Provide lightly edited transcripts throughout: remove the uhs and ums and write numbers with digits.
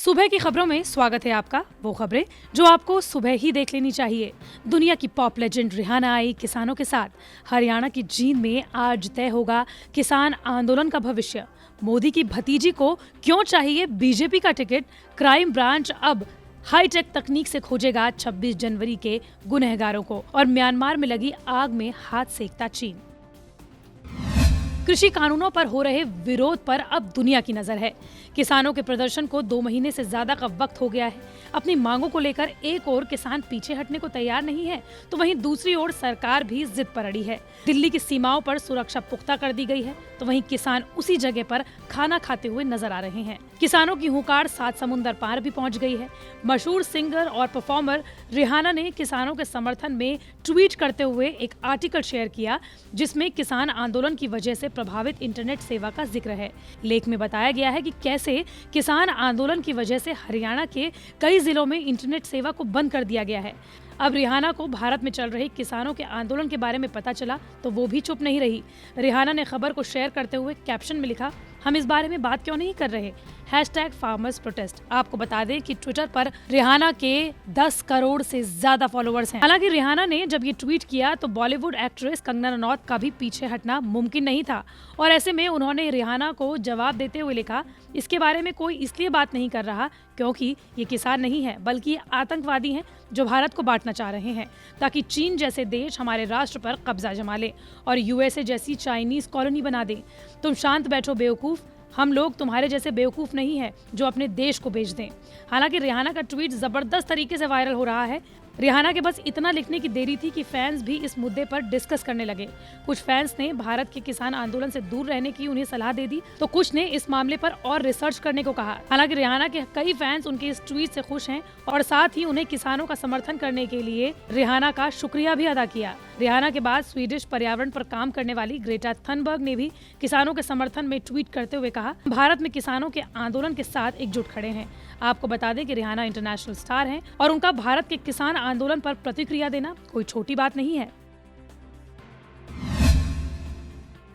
सुबह की खबरों में स्वागत है आपका। वो खबरें जो आपको सुबह ही देख लेनी चाहिए। दुनिया की पॉप लेजेंड रिहाना आई किसानों के साथ। हरियाणा की जींद में आज तय होगा किसान आंदोलन का भविष्य। मोदी की भतीजी को क्यों चाहिए बीजेपी का टिकट? क्राइम ब्रांच अब हाईटेक तकनीक से खोजेगा 26 जनवरी के गुनहगारों को। और म्यांमार में लगी आग में हाथ सेकता चीन। कृषि कानूनों पर हो रहे विरोध पर अब दुनिया की नजर है। किसानों के प्रदर्शन को 2 महीने से ज्यादा का वक्त हो गया है। अपनी मांगों को लेकर एक ओर किसान पीछे हटने को तैयार नहीं है, तो वहीं दूसरी ओर सरकार भी जिद पर अड़ी है। दिल्ली की सीमाओं पर सुरक्षा पुख्ता कर दी गई है, तो वहीं किसान उसी जगह पर खाना खाते हुए नजर आ रहे हैं। किसानों की हुंकार 7 समुंदर पार भी पहुंच गई है। मशहूर सिंगर और परफॉर्मर रिहाना ने किसानों के समर्थन में ट्वीट करते हुए एक आर्टिकल शेयर किया, जिसमें किसान आंदोलन की वजह से प्रभावित इंटरनेट सेवा का जिक्र है। लेख में बताया गया है कि कैसे किसान आंदोलन की वजह से हरियाणा के कई जिलों में इंटरनेट सेवा को बंद कर दिया गया है। अब रिहाना को भारत में चल रहे किसानों के आंदोलन के बारे में पता चला तो वो भी चुप नहीं रही। रिहाना ने खबर को शेयर करते हुए कैप्शन में लिखा, हम इस बारे में बात क्यों नहीं कर रहे, #farmers protest। आपको बता दें कि ट्विटर पर रिहाना के 10 करोड़ से ज्यादा फॉलोअर्स हैं। हालांकि रिहाना ने जब ये ट्वीट किया तो बॉलीवुड एक्ट्रेस कंगना रनौत का भी पीछे हटना मुमकिन नहीं था, और ऐसे में उन्होंने रिहाना को जवाब देते हुए लिखा, इसके बारे में कोई इसलिए बात नहीं कर रहा क्योंकि ये किसान नहीं है, बल्कि ये आतंकवादी हैं जो भारत को बांटना चाह रहे हैं ताकि चीन जैसे देश हमारे राष्ट्र पर कब्जा जमा ले और यूएसए जैसी चाइनीज कॉलोनी बना दे। तुम शांत बैठो बेवकूफ, हम लोग तुम्हारे जैसे बेवकूफ नहीं है जो अपने देश को बेच दें। हालांकि रिहाना का ट्वीट जबरदस्त तरीके से वायरल हो रहा है। रिहाना के बस इतना लिखने की देरी थी कि फैंस भी इस मुद्दे पर डिस्कस करने लगे। कुछ फैंस ने भारत के किसान आंदोलन से दूर रहने की उन्हें सलाह दे दी, तो कुछ ने इस मामले पर और रिसर्च करने को कहा। हालांकि रिहाना के कई फैंस उनके इस ट्वीट से खुश हैं और साथ ही उन्हें किसानों का समर्थन करने के लिए रिहाना का शुक्रिया भी अदा किया। रिहाना के बाद स्वीडिश पर्यावरण पर काम करने वाली ग्रेटा थनबर्ग ने भी किसानों के समर्थन में ट्वीट करते हुए कहा, भारत में किसानों के आंदोलन के साथ एकजुट खड़े हैं। आपको बता दें कि रिहाना इंटरनेशनल स्टार हैं और उनका भारत के किसान आंदोलन पर प्रतिक्रिया देना कोई छोटी बात नहीं है।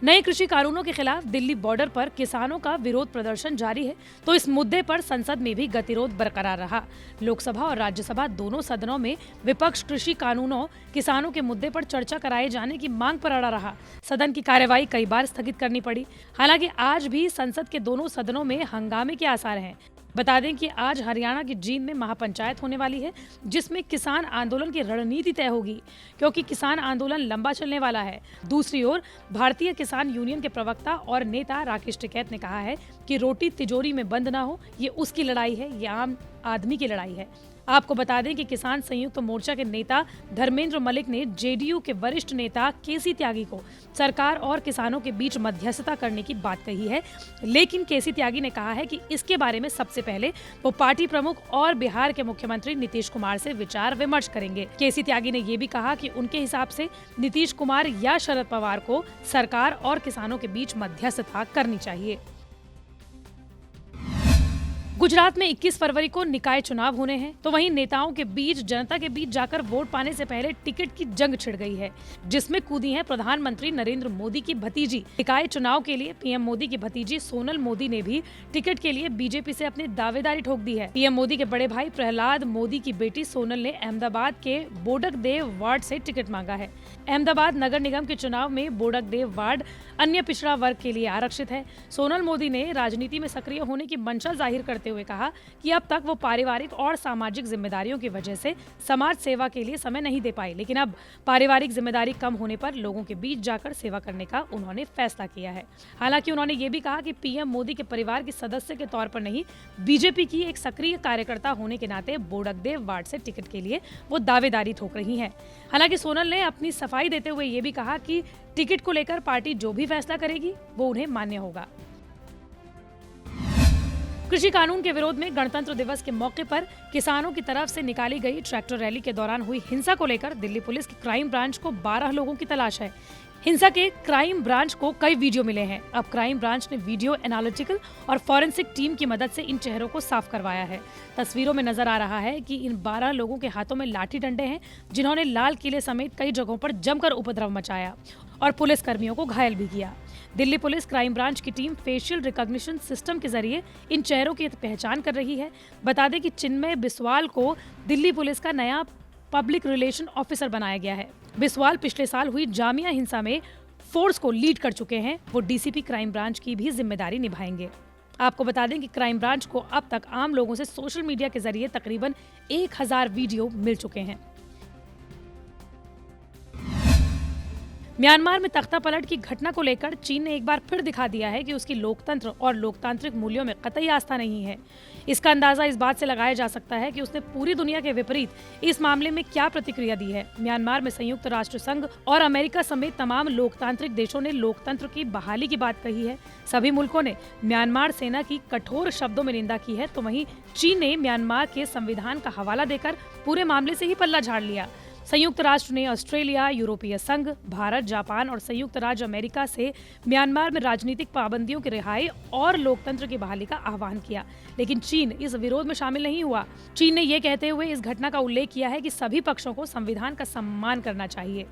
नए कृषि कानूनों के खिलाफ दिल्ली बॉर्डर पर किसानों का विरोध प्रदर्शन जारी है, तो इस मुद्दे पर संसद में भी गतिरोध बरकरार रहा। लोकसभा और राज्यसभा दोनों सदनों में विपक्ष कृषि कानूनों किसानों के मुद्दे पर चर्चा कराए जाने की मांग पर अड़ा रहा। सदन की कार्यवाही कई बार स्थगित करनी पड़ी। हालांकि आज भी संसद के दोनों सदनों में हंगामे के आसार हैं। बता दें कि आज हरियाणा की जींद में महापंचायत होने वाली है, जिसमें किसान आंदोलन की रणनीति तय होगी, क्योंकि किसान आंदोलन लंबा चलने वाला है। दूसरी ओर भारतीय किसान यूनियन के प्रवक्ता और नेता राकेश टिकैत ने कहा है कि रोटी तिजोरी में बंद ना हो, ये उसकी लड़ाई है, ये आम आदमी की लड़ाई है। आपको बता दें कि किसान संयुक्त मोर्चा के नेता धर्मेंद्र मलिक ने जेडीयू के वरिष्ठ नेता केसी त्यागी को सरकार और किसानों के बीच मध्यस्थता करने की बात कही है, लेकिन केसी त्यागी ने कहा है कि इसके बारे में सबसे पहले वो पार्टी प्रमुख और बिहार के मुख्यमंत्री नीतीश कुमार से विचार विमर्श करेंगे। केसी त्यागी ने ये भी कहा कि उनके हिसाब से नीतीश कुमार या शरद पवार को सरकार और किसानों के बीच मध्यस्थता करनी चाहिए। गुजरात में 21 फरवरी को निकाय चुनाव होने हैं, तो वहीं नेताओं के बीच जनता के बीच जाकर वोट पाने से पहले टिकट की जंग छिड़ गई है, जिसमें कूदी हैं प्रधानमंत्री नरेंद्र मोदी की भतीजी। निकाय चुनाव के लिए पीएम मोदी की भतीजी सोनल मोदी ने भी टिकट के लिए बीजेपी से अपनी दावेदारी ठोक दी है। पीएम मोदी के बड़े भाई प्रहलाद मोदी की बेटी सोनल ने अहमदाबाद के बोडकदेव वार्ड से टिकट मांगा है। अहमदाबाद नगर निगम के चुनाव में बोडकदेव वार्ड अन्य पिछड़ा वर्ग के लिए आरक्षित है। सोनल मोदी ने राजनीति में सक्रिय होने की मंशा जाहिर करते हुए कहा कि अब तक वो पारिवारिक और सामाजिक जिम्मेदारियों की वजह से समाज सेवा के लिए समय नहीं दे पाई, लेकिन अब पारिवारिक जिम्मेदारी कम होने पर लोगों के बीच जाकर सेवा करने का उन्होंने फैसला किया है। हालांकि उन्होंने ये भी कहा कि पीएम मोदी के परिवार के सदस्य के तौर पर नहीं, बीजेपी की एक सक्रिय कार्यकर्ता होने के नाते बोडकदेव वार्ड से टिकट के लिए वो दावेदारी ठोक रही हैं। हालांकि सोनल ने अपनी सफाई देते हुए ये भी कहा कि टिकट को लेकर पार्टी जो भी फैसला करेगी वो उन्हें मान्य होगा। कृषि कानून के विरोध में गणतंत्र दिवस के मौके पर किसानों की तरफ से निकाली गई ट्रैक्टर रैली के दौरान हुई हिंसा को लेकर दिल्ली पुलिस की क्राइम ब्रांच को 12 लोगों की तलाश है। हिंसा के क्राइम ब्रांच को कई वीडियो मिले हैं। अब क्राइम ब्रांच ने वीडियो एनालिटिकल और फॉरेंसिक टीम की मदद से इन चेहरों को साफ करवाया है। तस्वीरों में नजर आ रहा है कि इन 12 लोगों के हाथों में लाठी डंडे हैं, जिन्होंने लाल किले समेत कई जगहों पर जमकर उपद्रव मचाया और पुलिस कर्मियों को घायल भी किया। दिल्ली पुलिस क्राइम ब्रांच की टीम फेशियल रिकॉग्निशन सिस्टम के जरिए इन चेहरों की पहचान कर रही है। बता दें कि चिन्मय बिस्वाल को दिल्ली पुलिस का नया पब्लिक रिलेशन ऑफिसर बनाया गया है। बिस्वाल पिछले साल हुई जामिया हिंसा में फोर्स को लीड कर चुके हैं। वो डीसीपी क्राइम ब्रांच की भी जिम्मेदारी निभाएंगे। आपको बता दें कि क्राइम ब्रांच को अब तक आम लोगों से सोशल मीडिया के जरिए तकरीबन 1000 वीडियो मिल चुके हैं। म्यांमार में तख्ता पलट की घटना को लेकर चीन ने एक बार फिर दिखा दिया है कि उसकी लोकतंत्र और लोकतांत्रिक मूल्यों में कतई आस्था नहीं है। इसका अंदाजा इस बात से लगाया जा सकता है कि उसने पूरी दुनिया के विपरीत इस मामले में क्या प्रतिक्रिया दी है। म्यांमार में संयुक्त राष्ट्र संघ और अमेरिका समेत तमाम लोकतांत्रिक देशों ने लोकतंत्र की बहाली की बात कही है। सभी मुल्कों ने म्यांमार सेना की कठोर शब्दों में निंदा की है, तो वहीं चीन ने म्यांमार के संविधान का हवाला देकर पूरे मामले से ही पल्ला झाड़ लिया। संयुक्त राष्ट्र ने ऑस्ट्रेलिया, यूरोपीय संघ, भारत, जापान और संयुक्त राज्य अमेरिका से म्यांमार में राजनीतिक पाबंदियों की रिहाई और लोकतंत्र की बहाली का आह्वान किया, लेकिन चीन इस विरोध में शामिल नहीं हुआ। चीन ने यह कहते हुए इस घटना का उल्लेख किया है कि सभी पक्षों को संविधान का सम्मान करना चाहिए।